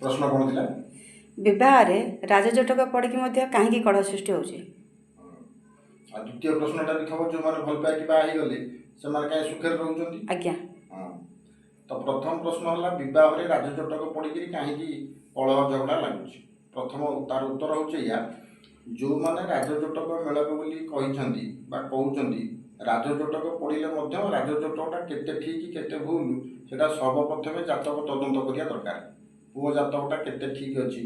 प्रश्न कौन थिला विवाह राजजटक पड़क कहीं कलह सृष्टि हो द्वितीय प्रश्नटा भी थब जो मैंने भल पाई बाहर गले से कहीं सुखे रोचे आज्ञा तो प्रथम प्रश्न है विवाह राजजटक पड़ कहीं कलह झगड़ा लगुच प्रथम तार उत्तर हूँ या जो मैंने राजजटक मेलक बोली कहते राजजटक पड़े राजजटकटा केते ठीक केते भूल सेटा सर्वप्रथम जातक तदंत करिया दरकार पुओ जातकटा केते ठीक अच्छी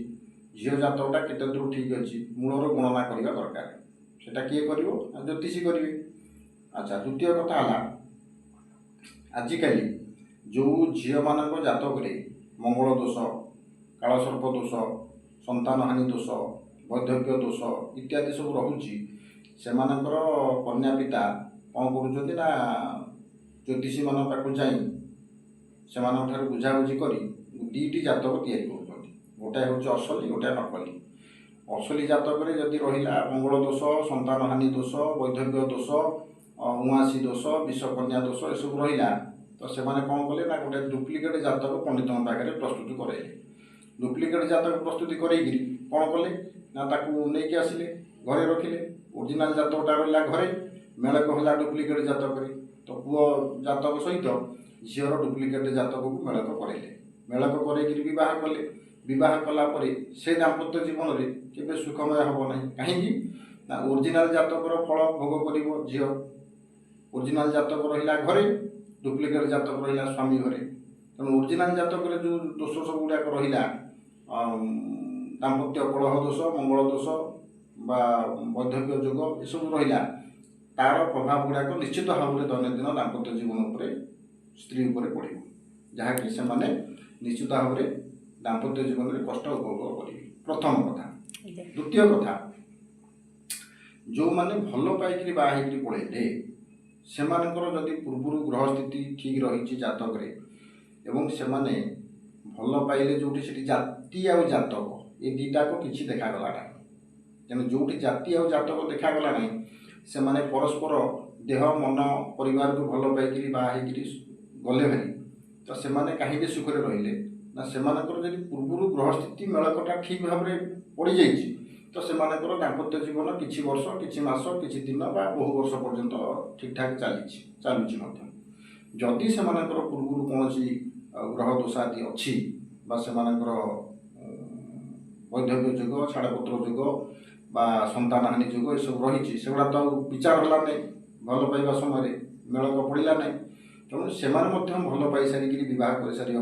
झील जातकटा केते दूर ठीक अच्छी मूलर गणना करवा दरकार सेटा किए करिवो ज्योतिषी करिवे। अच्छा द्वितीय कथा है आजिकल जो झील मान जातक मंगल दोष कालसर्प दोष संतान हानि दोष वैधव्य दोष इत्यादि सब रहुची से कन्या पिता कौन करुँच ना ज्योतिषी मान पाक जाई से बुझाबुझी कर दुईटी जातक या गोटाए हूँ असली गोटाए नकली। असली जातक जदि रहा मंगल दोष संतान हानि दोष वैधव्य दोष उआसी दोष विषकन्या दोष ये सब रहा तो से कौन कले ना गोटे डुप्लिकेट जातक पंडित पाखे प्रस्तुत कराइले डुप्लिकेट जातक प्रस्तुति करेगी कौन कले ना नहीं आसिले घरे रखिले ओरिजिनाल जातकटा रहा घरे मेलक है डुप्लिकेट जातक तो पुओ जातक सहित झीर डुप्लिकेट जातक को मेलक कराइले मेलक कर बह कलापर से दाम्पत्य जीवन में केवे सुखमय हम ना कहीं ना ओरिजिनाल जातकर फल भोग कर झील ओरिजिनाल जातक रहा घरे डुप्लिकेट जातक रहा स्वामी घरे तेणु ओरिजिनाल जातक जो दोष सब गुड़ाक रहा दाम्पत्य कलह दोष मंगल दोष बा वैधव्य जोग ये सब रहा तार प्रभाव गुड़ाक निश्चित भाव में दैनंदिन दाम्पत्य जीवन उपर स्त्री उपर पड़ो जहाँकि से निश्चित भाव में दाम्पत्य जीवन में कष्ट उपभोग करेंगे प्रथम कथा। द्वितीय कथा जो मैंने भल पाई बाहर पड़े से जदि पूर्व ग्रह स्थिति ठीक रही जातक एवं से भल पाइले जो जाति आ जातक ये दुईटा को किसी देखागला ना तेणु जो जाति आ जातक देखागला ना से परस्पर देह मन परिवार को भल पाई बाहर गले भारी तो से कहीं सुखरे रहिले ना से जब पूर्व ग्रह स्थिति मेलकटा ठीक भाव में पड़ जाइए तो से दाम्पत्य जीवन किछि वर्ष किछि मास किछि दिन बा बहु वर्ष पर्यंत ठीक ठाक चलुची जदि से पूर्व कौन ग्रह दोषादि अच्छी से वैधव्य जोग छाड़पत्र जोग बा संतान हानि जोग ये सब रही से गुड़ा तो विचार है नहीं भल पाइबा समय मेलक पड़ा ना तेणु से भल पाई सारिक बह कर सारे